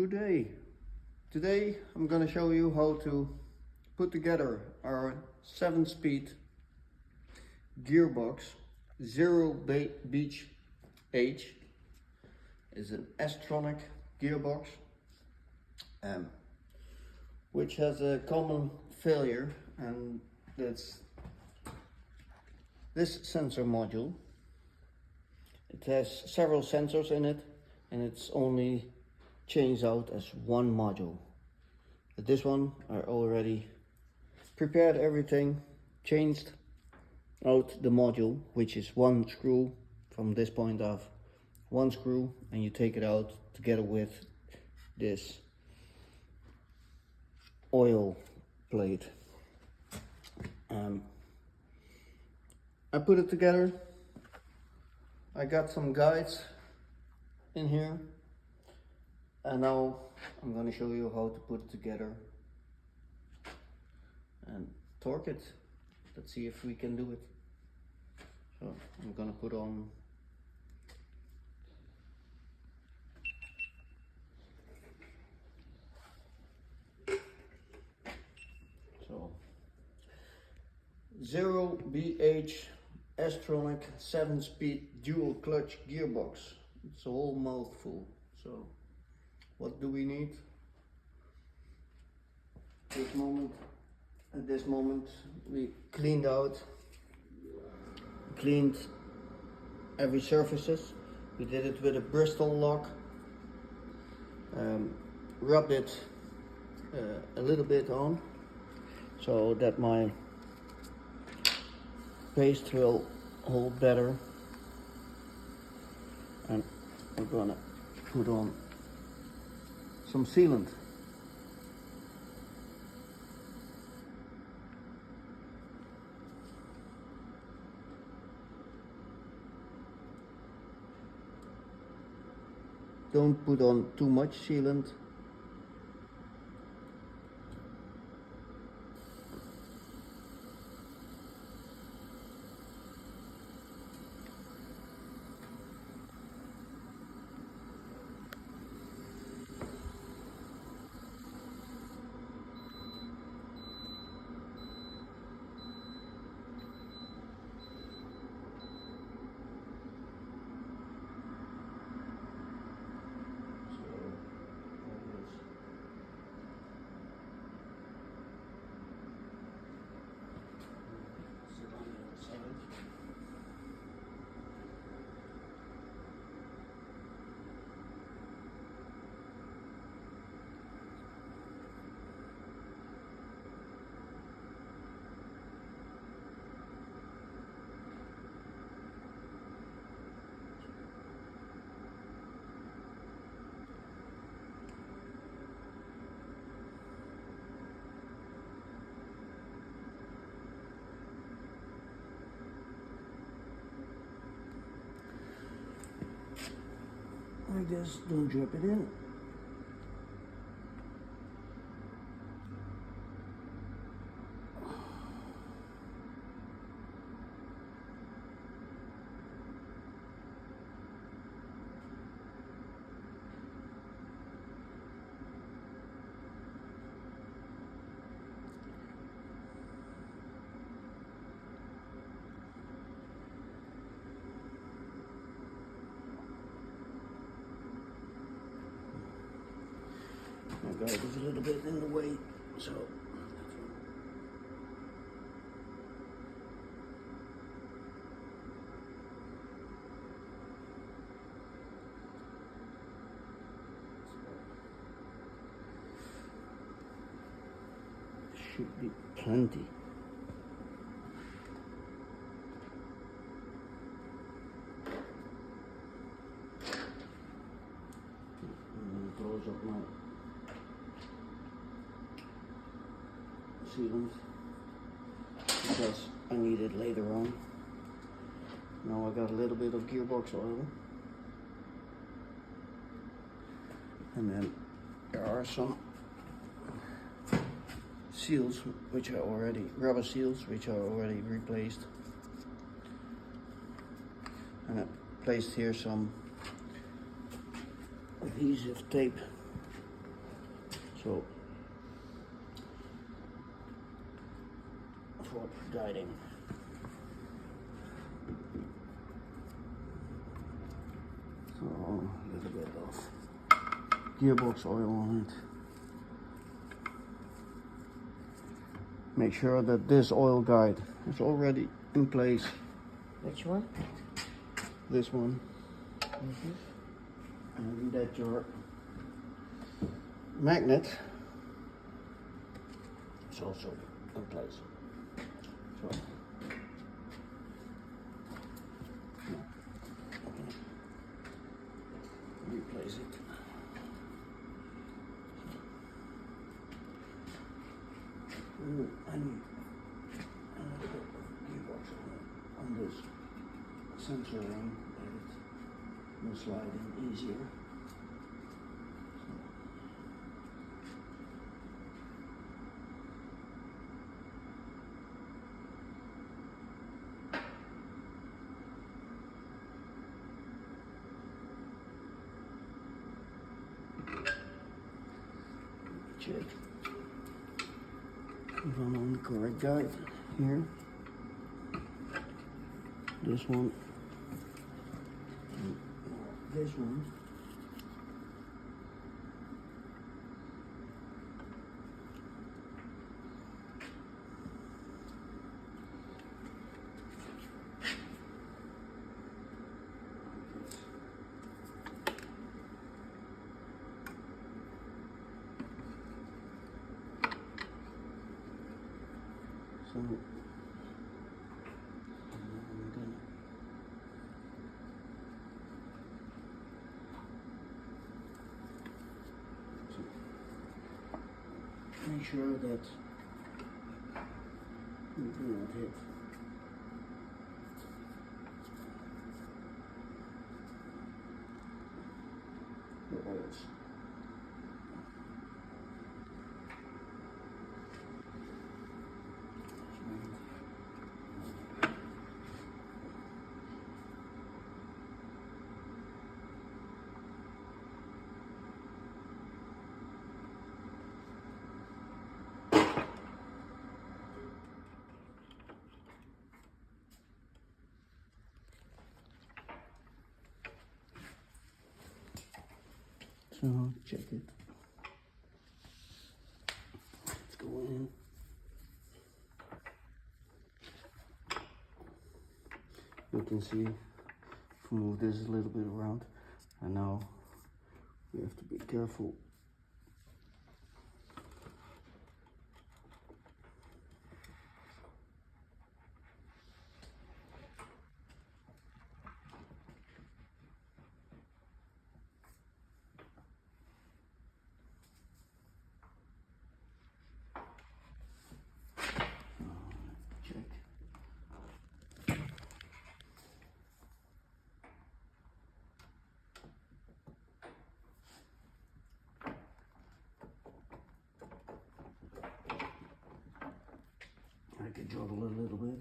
Good day. Today I'm gonna show you how to put together our 7-speed gearbox. Zero Beach H is an S-tronic gearbox, which has a common failure, and that's this sensor module. It has several sensors in it, and it's only changed out as one module. But this one I already prepared everything, changed out the module, which is one screw from this point off, one screw, and you take it out together with this oil plate. I put it together. I got some guides in here, and now I'm going to show you how to put it together and torque it. Let's see if we can do it. So I'm going to put on Zero BH S-tronic 7-speed dual clutch gearbox. It's a whole mouthful. So what do we need? At this moment we cleaned every surfaces. We did it with a Bristol lock, rubbed it a little bit on so that my paste will hold better, and we're gonna put on some sealant. Don't put on too much sealant. I guess don't drop it in. My guide is a little bit in the way, so should be plenty. I'm going to close up my sealant because I need it later on. Now I got a little bit of gearbox oil, and then there are some seals which are already rubber seals which are already replaced, and I placed here some adhesive tape So for guiding. So a little bit of gearbox oil on it. Make sure that this oil guide is already in place. Which one? This one. And that your magnet is also in place. So replace it. Ooh, I need a little bit of gearbox on this sensor ring that it will slide in easier. Check if I'm on the correct guide here. This one, and this one. So I'm gonna make sure that we do not hit the oils. So check it. Let's go in. You can see, if we move this a little bit around, and now we have to be careful. Check. I can juggle it a little bit.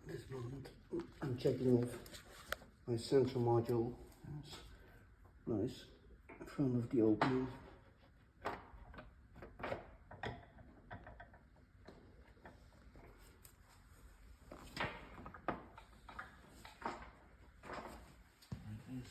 This moment, I'm checking off my sensor module. It's nice in front of the opening. Like this.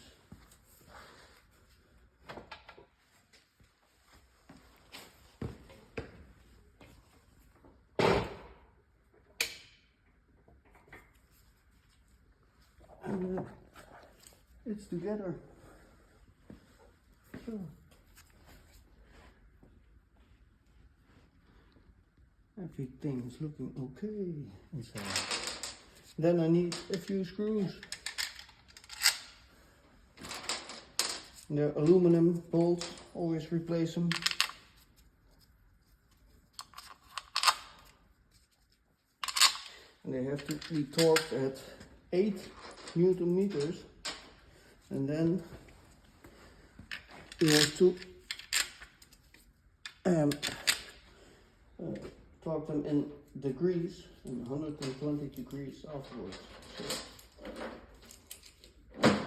And it's together. So everything's looking okay inside. Then I need a few screws. They're aluminum bolts, always replace them. And they have to be torqued at 8 Newton meters, and then you have to torque them in degrees, in 120 degrees afterwards. So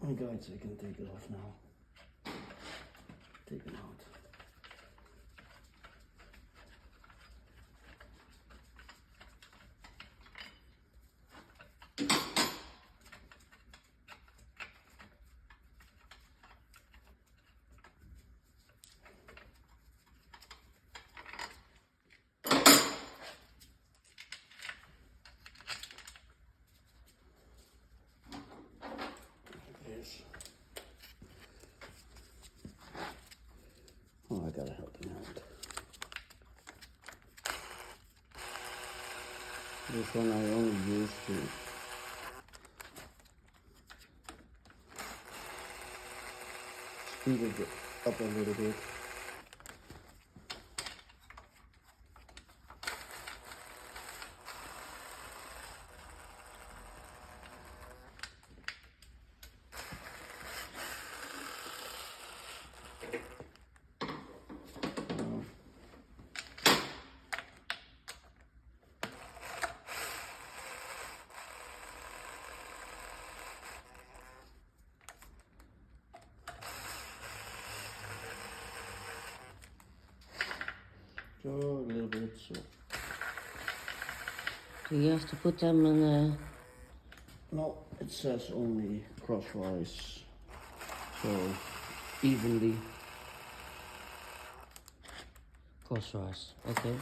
My guides, I can take it off now. Take it out. Oh, I gotta help him out. This one I only use to speed it up a little bit. So a little bit, so. Do you have to put them in a... No, it says only crosswise, so evenly. Crosswise, okay.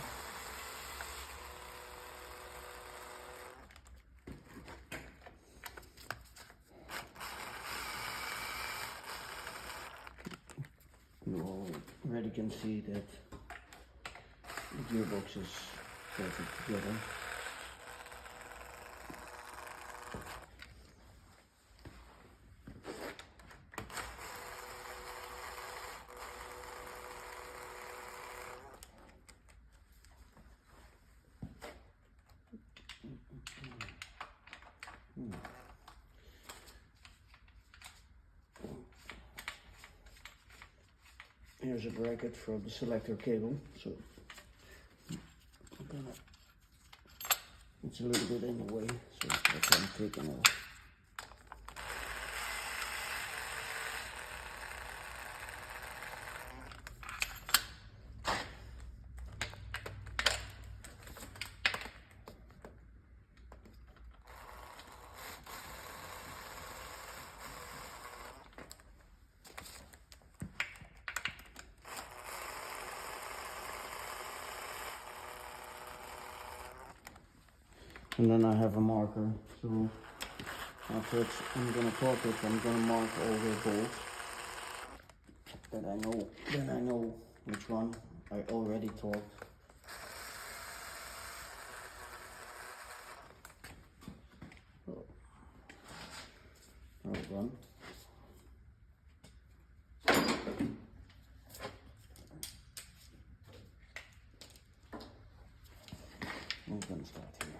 You already can see that the gearbox is perfect together. Here's a bracket for the selector cable, so it's a little bit in the way, so that's why I'm taking it off. And then I have a marker, so after I'm gonna torque it, I'm gonna mark all the bolts that I know which one I already torqued. So, well done. I'm gonna start here.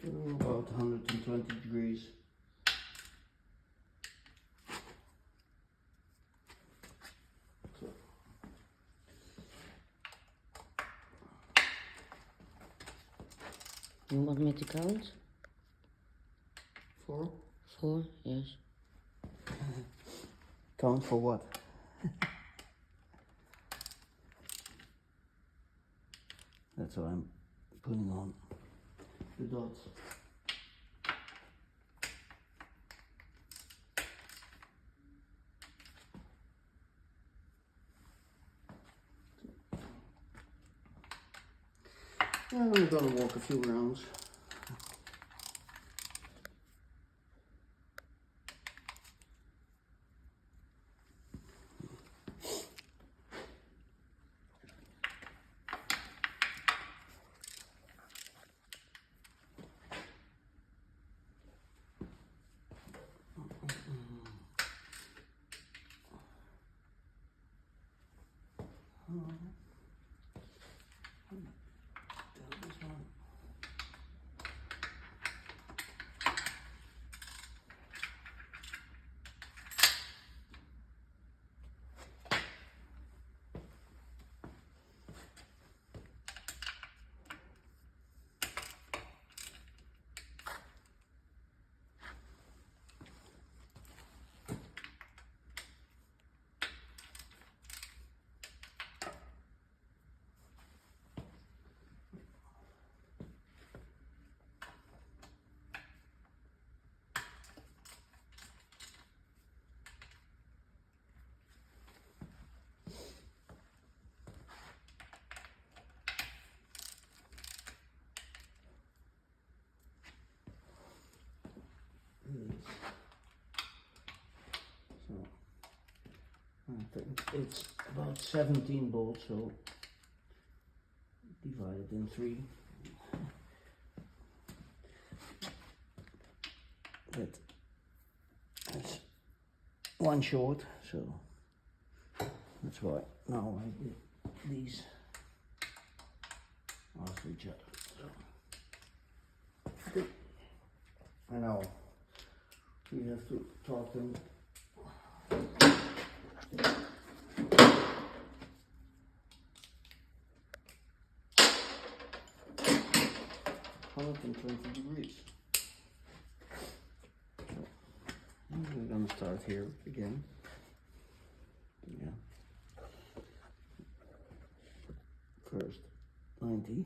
To about 120 degrees. So. You want me to count? 4? 4, yes. Count for what? That's what I'm putting on the dots. And I'm gonna walk a few rounds. it's about 17 bolts, so divide it in 3. But that's one short, so that's why now I did these after each other. So I know we have to torque them. $120. We're gonna start here again. Yeah. First 90.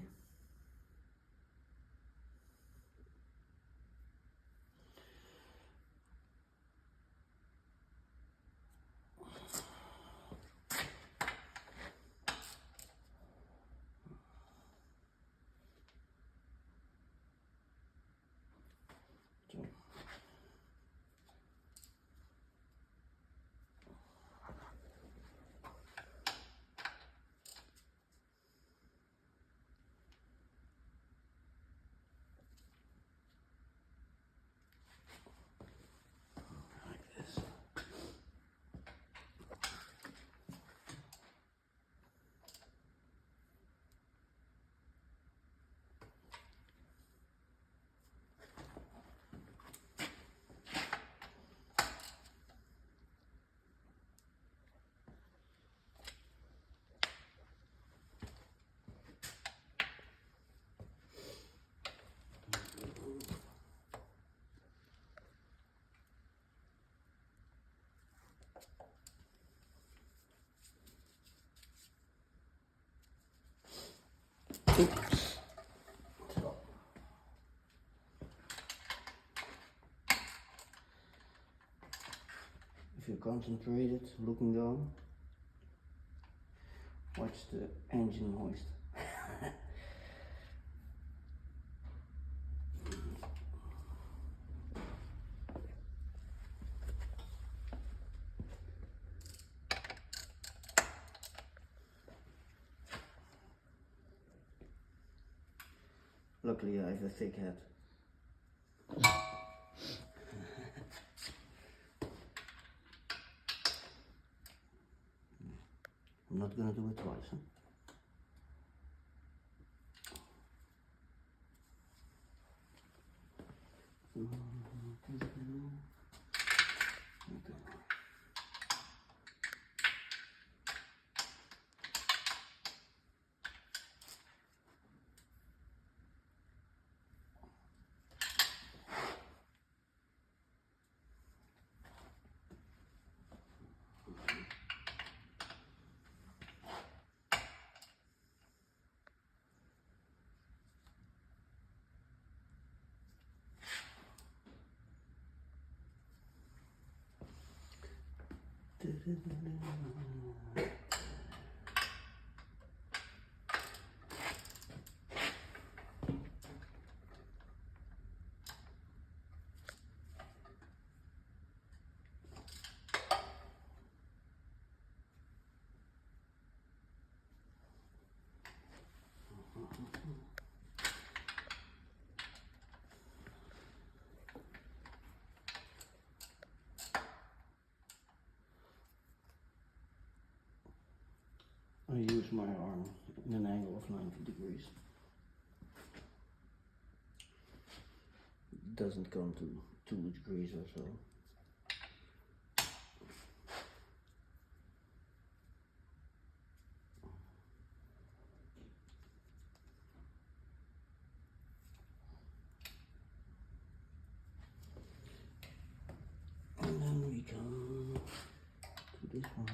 So like this. Oops. So if you're concentrated, looking down, watch the engine hoist. Luckily I have a thick head. I'm not gonna do it twice, huh? Okay. I use my arm in an angle of 90 degrees. It doesn't come to 2 degrees or so. And then we come to this one.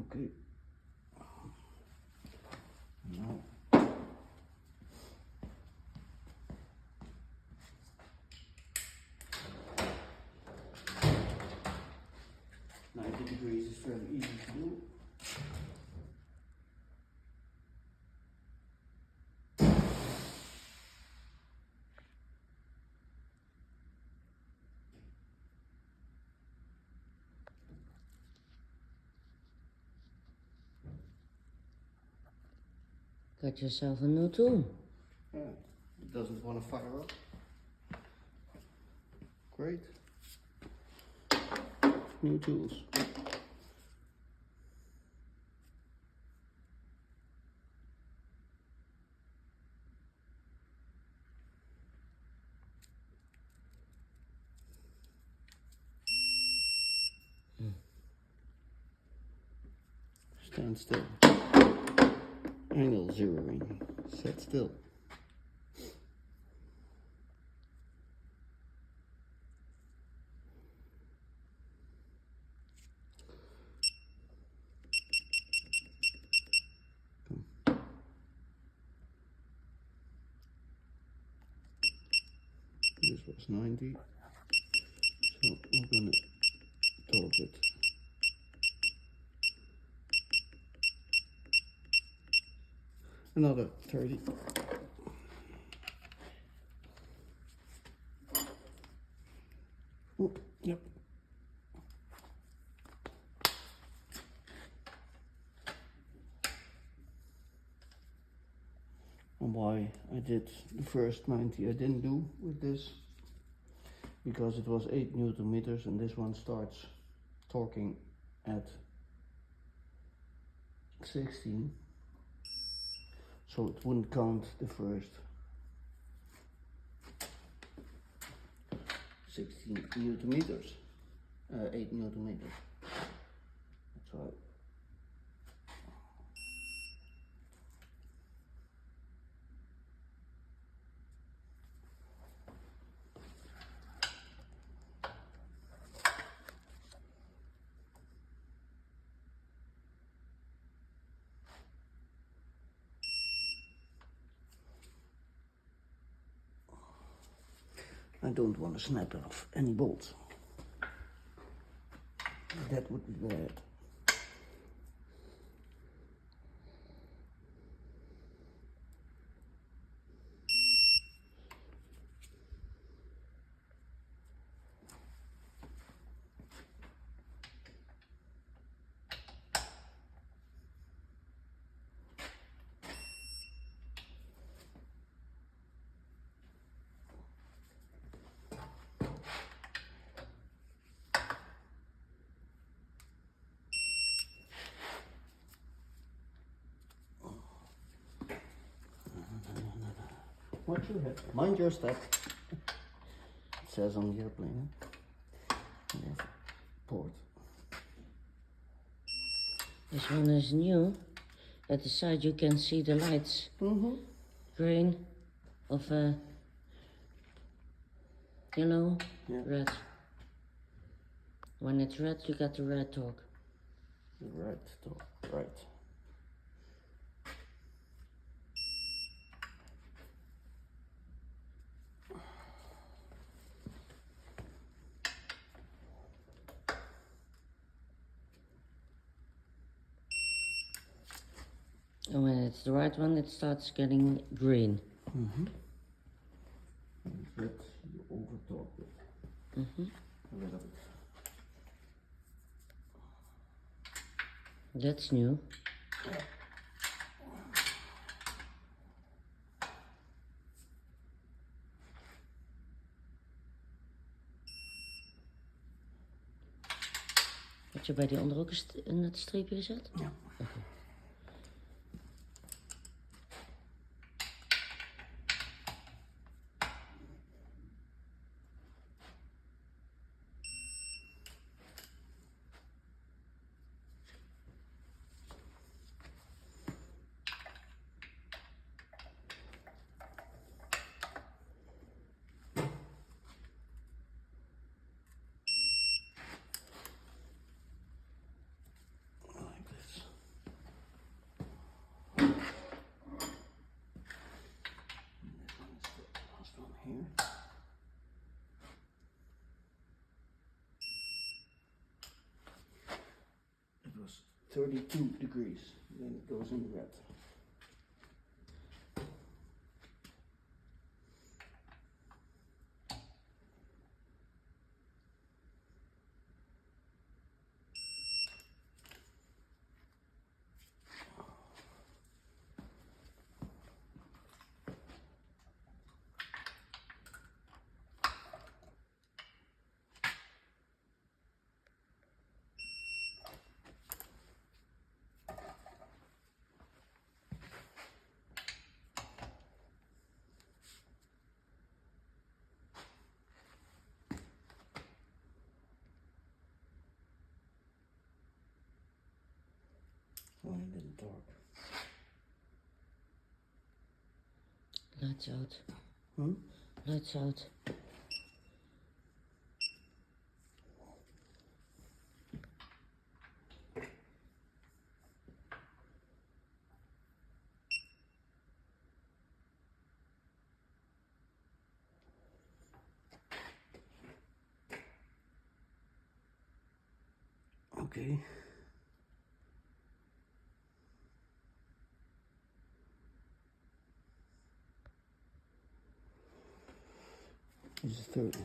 Okay. Now. 90 degrees is fairly easy to do. Got yourself a new tool. Yeah, it doesn't want to fire up. Great. New tools. Stand still. Angle zeroing. Set still. This was 90, so we're gonna torque it. Another 30. Oh, yep. And why I did the first 90 I didn't do with this, because it was 8 Newton meters and this one starts torquing at 16, so it wouldn't count the first 16 Newton meters, 8 Newton meters. That's why. I don't want to snap it off any bolts. That would be bad. Watch your head. Mind your step. It says on the airplane. Yes. Port. This one is new. At the side you can see the lights. Green of yellow, Yeah. red. When it's red you got the red torque. Right, right. And when it's the right one, it starts getting green. And that you over torque it. A little bit. That's new. Had je bij die andere ook een net streepje gezet? Ja. Okay. Like this. 32 degrees. Then it goes in red. Light and dark. Lights out. Hmm? Lights out. Okay. This is 30.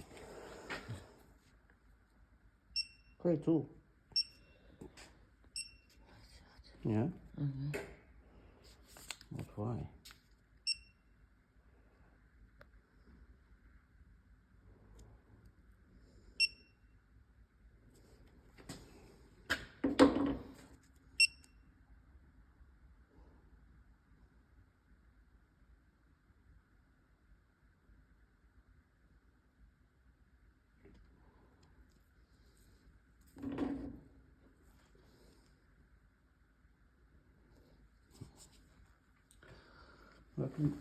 Great tool. Yeah? Mm-hmm. But why? Luckily,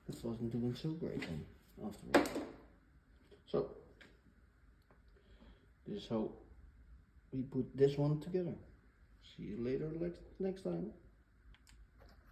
this wasn't doing so great then, after all. So, this is how we put this one together. See you later next time.